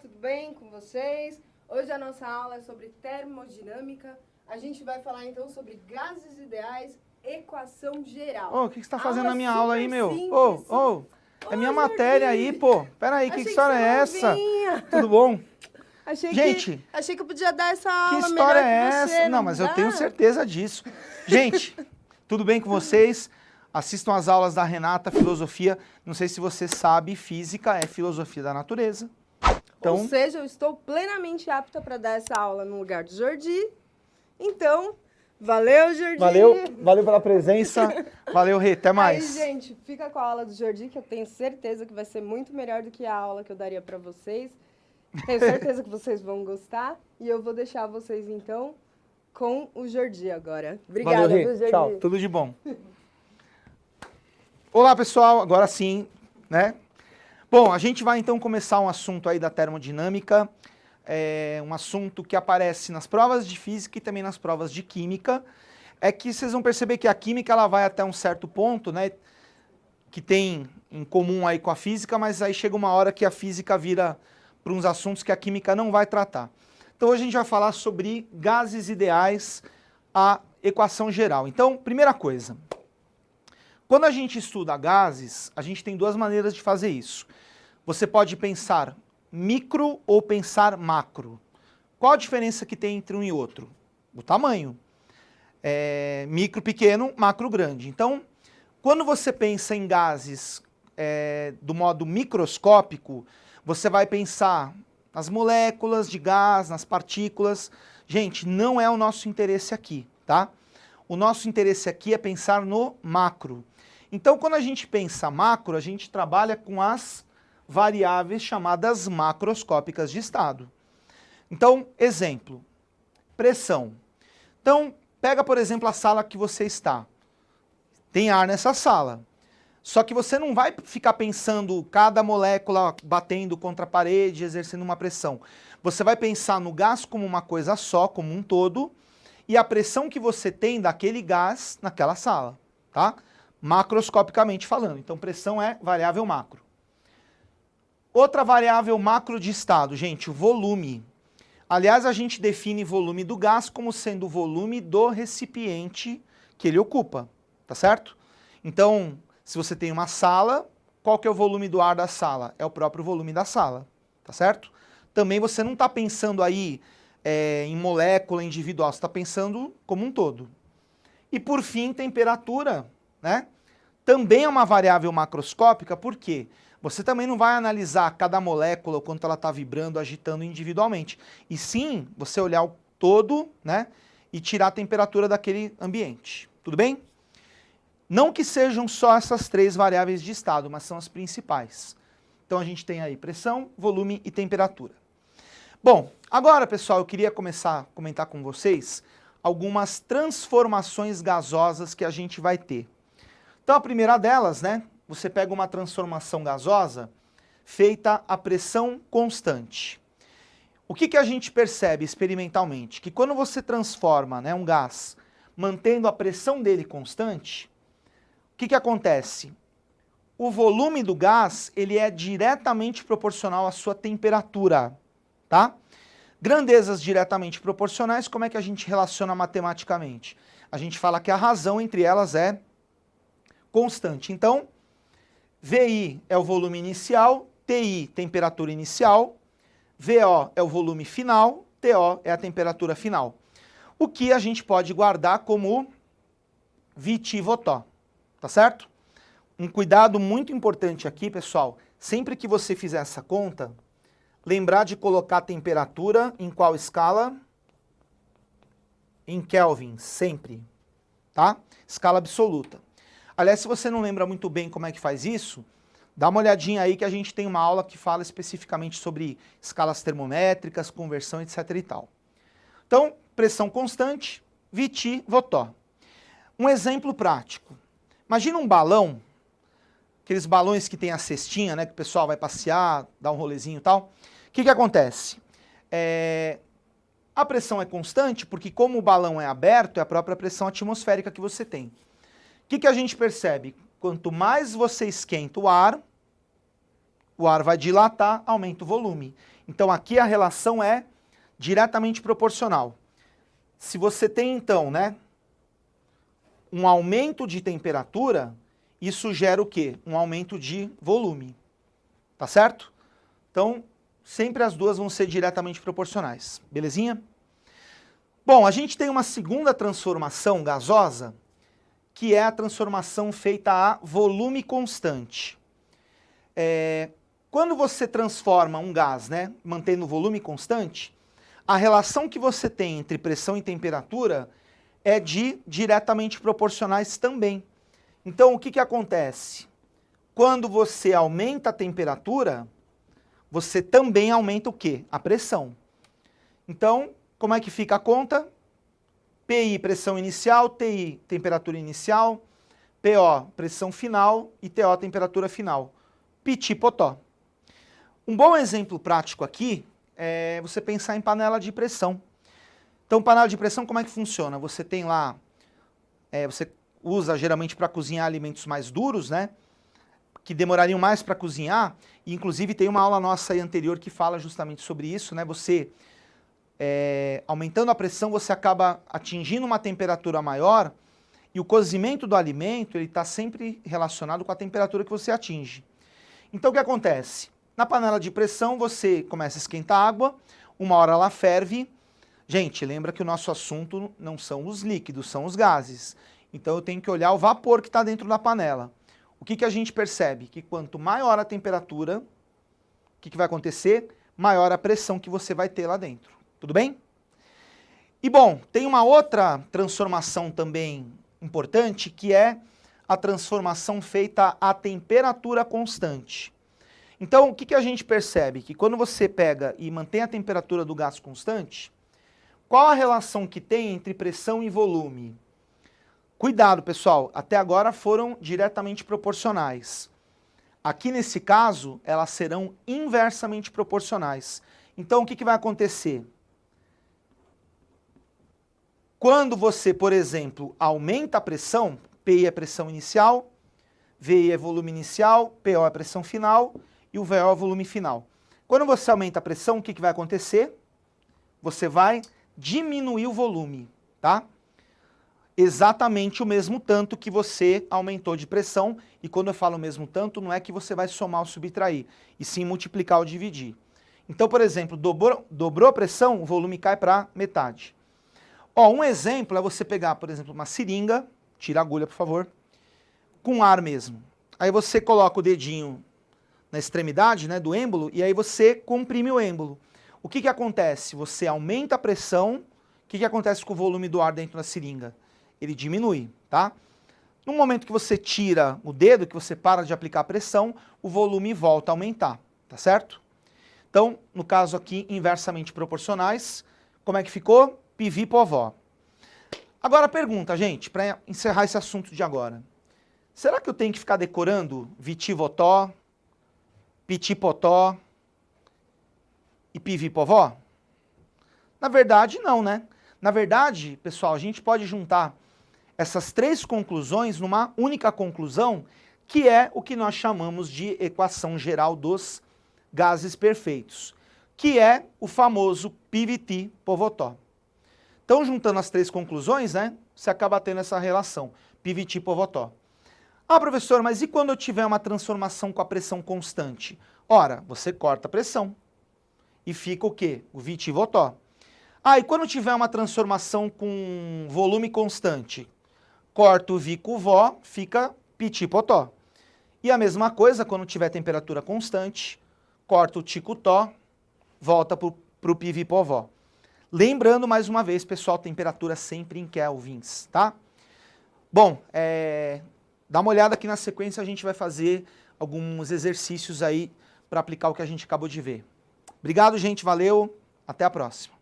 tudo bem com vocês? Hoje a nossa aula é sobre termodinâmica. A gente vai falar então sobre gases ideais, equação geral. Ô, o que você está fazendo na minha super aula aí, meu? simples. É minha matéria aí, pô. Pera aí, que história é essa? Tudo bom? Gente, achei que eu podia dar essa aula que história melhor é que você, essa? Não, mas eu tenho certeza disso. Gente, tudo bem com vocês? Assistam as aulas da Renata, filosofia. Não sei se você sabe, física é filosofia da natureza. Então, ou seja, eu estou plenamente apta para dar essa aula no lugar do Jordi. Então, valeu, Jordi! valeu pela presença. Valeu, Rê, até mais. Aí, gente, fica com a aula do Jordi, que eu tenho certeza que vai ser muito melhor do que a aula que eu daria para vocês. Tenho certeza que vocês vão gostar. E eu vou deixar vocês, então, com o Jordi agora. Obrigada, Valeu, Rê. Jordi. Tchau, tudo de bom. Olá, pessoal, agora sim, né? Bom, a gente vai então começar um assunto aí da termodinâmica, um assunto que aparece nas provas de física e também nas provas de química. É que vocês vão perceber que a química ela vai até um certo ponto, né? Que tem em comum aí com a física, mas aí chega uma hora que a física vira para uns assuntos que a química não vai tratar. Então hoje a gente vai falar sobre gases ideais, a equação geral. Então, primeira coisa, quando a gente estuda gases, a gente tem duas maneiras de fazer isso. Você pode pensar micro ou pensar macro. Qual a diferença que tem entre um e outro? O tamanho. Micro pequeno, macro grande. Então, quando você pensa em gases do modo microscópico, você vai pensar nas moléculas de gás, nas partículas. Gente, não é o nosso interesse aqui, tá? O nosso interesse aqui é pensar no macro. Então, quando a gente pensa macro, a gente trabalha com as variáveis chamadas macroscópicas de estado. Então, exemplo, pressão. Então, pega, por exemplo, a sala que você está. Tem ar nessa sala. Só que você não vai ficar pensando cada molécula batendo contra a parede, exercendo uma pressão. Você vai pensar no gás como uma coisa só, como um todo, e a pressão que você tem daquele gás naquela sala, tá? Macroscopicamente falando. Então, pressão é variável macro. Outra variável macro de estado, gente, o volume. Aliás, a gente define volume do gás como sendo o volume do recipiente que ele ocupa, tá certo? Então, se você tem uma sala, qual que é o volume do ar da sala? É o próprio volume da sala, tá certo? Também você não está pensando aí em molécula individual, você está pensando como um todo. E por fim, temperatura, né? Também é uma variável macroscópica, por quê? Você também não vai analisar cada molécula, o quanto ela está vibrando, agitando individualmente. E sim, você olhar o todo, né, e tirar a temperatura daquele ambiente. Tudo bem? Não que sejam só essas três variáveis de estado, mas são as principais. Então a gente tem aí pressão, volume e temperatura. Bom, agora, pessoal, eu queria começar a comentar com vocês algumas transformações gasosas que a gente vai ter. Então a primeira delas, né? Você pega uma transformação gasosa feita a pressão constante. O que a gente percebe experimentalmente? Que quando você transforma, né, um gás mantendo a pressão dele constante, o que acontece? O volume do gás ele é diretamente proporcional à sua temperatura, tá? Grandezas diretamente proporcionais, como é que a gente relaciona matematicamente? A gente fala que a razão entre elas é constante. Então, VI é o volume inicial, TI, temperatura inicial, VO é o volume final, TO é a temperatura final. O que a gente pode guardar como VT VOTO, tá certo? Um cuidado muito importante aqui, pessoal, sempre que você fizer essa conta, lembrar de colocar a temperatura em qual escala? Em Kelvin, sempre, tá? Escala absoluta. Aliás, se você não lembra muito bem como é que faz isso, dá uma olhadinha aí que a gente tem uma aula que fala especificamente sobre escalas termométricas, conversão, etc e tal. Então, pressão constante, VT, VOTO. Um exemplo prático. Imagina um balão, aqueles balões que tem a cestinha, né, que o pessoal vai passear, dar um rolezinho e tal. O que acontece? A pressão é constante porque como o balão é aberto, é a própria pressão atmosférica que você tem. O que a gente percebe? Quanto mais você esquenta o ar vai dilatar, aumenta o volume. Então aqui a relação é diretamente proporcional. Se você tem então, né, um aumento de temperatura, isso gera o quê? Um aumento de volume. Tá certo? Então, sempre as duas vão ser diretamente proporcionais. Belezinha? Bom, a gente tem uma segunda transformação gasosa, que é a transformação feita a volume constante. Quando você transforma um gás, né, mantendo o volume constante, a relação que você tem entre pressão e temperatura é de diretamente proporcionais também. Então, o que que acontece? Quando você aumenta a temperatura, você também aumenta o quê? A pressão. Então, como é que fica a conta? PI, pressão inicial, TI, temperatura inicial, PO, pressão final e TO, temperatura final. Piti, potó. Um bom exemplo prático aqui é você pensar em panela de pressão. Então, panela de pressão, como é que funciona? Você tem lá, você usa geralmente para cozinhar alimentos mais duros, né? Que demorariam mais para cozinhar. E, inclusive, tem uma aula nossa aí anterior que fala justamente sobre isso, né? Você, aumentando a pressão, você acaba atingindo uma temperatura maior e o cozimento do alimento, ele está sempre relacionado com a temperatura que você atinge. Então, o que acontece? Na panela de pressão, você começa a esquentar a água, uma hora ela ferve. Gente, lembra que o nosso assunto não são os líquidos, são os gases. Então, eu tenho que olhar o vapor que está dentro da panela. O que que a gente percebe? Que quanto maior a temperatura, o que que vai acontecer? Maior a pressão que você vai ter lá dentro. Tudo bem? E bom, tem uma outra transformação também importante, que é a transformação feita a temperatura constante. Então, o que que a gente percebe? Que quando você pega e mantém a temperatura do gás constante, qual a relação que tem entre pressão e volume? Cuidado, pessoal, até agora foram diretamente proporcionais. Aqui nesse caso, elas serão inversamente proporcionais. Então, o que que vai acontecer? Quando você, por exemplo, aumenta a pressão, PI é pressão inicial, VI é volume inicial, PO é pressão final e o VO é volume final. Quando você aumenta a pressão, o que que vai acontecer? Você vai diminuir o volume, tá? Exatamente o mesmo tanto que você aumentou de pressão, e quando eu falo o mesmo tanto, não é que você vai somar ou subtrair, e sim multiplicar ou dividir. Então, por exemplo, dobrou a pressão, o volume cai para metade. Ó, um exemplo é você pegar, por exemplo, uma seringa, tira a agulha, por favor, com ar mesmo. Aí você coloca o dedinho na extremidade, né, do êmbolo, e aí você comprime o êmbolo. O que que acontece? Você aumenta a pressão, o que que acontece com o volume do ar dentro da seringa? Ele diminui, tá? No momento que você tira o dedo, que você para de aplicar a pressão, o volume volta a aumentar, tá certo? Então, no caso aqui, inversamente proporcionais, como é que ficou? PV povó. Agora pergunta, gente, para encerrar esse assunto de agora. Será que eu tenho que ficar decorando vitivotó, pitipotó e PV povó? Na verdade, não, né? Na verdade, pessoal, a gente pode juntar essas três conclusões numa única conclusão, que é o que nós chamamos de equação geral dos gases perfeitos, que é o famoso PVT povotó. Então, juntando as três conclusões, né, você acaba tendo essa relação, PVT povotó. Ah, professor, mas e quando eu tiver uma transformação com a pressão constante? Ora, você corta a pressão e fica o quê? O vitivotó. Ah, e quando tiver uma transformação com volume constante? Corta o vi com o vó, fica pitipotó. E a mesma coisa quando tiver temperatura constante, corta o ti com o tó, volta para o pivipovó. Lembrando mais uma vez, pessoal, temperatura sempre em kelvins, tá? Bom, dá uma olhada aqui na sequência, a gente vai fazer alguns exercícios aí para aplicar o que a gente acabou de ver. Obrigado, gente, valeu, até a próxima.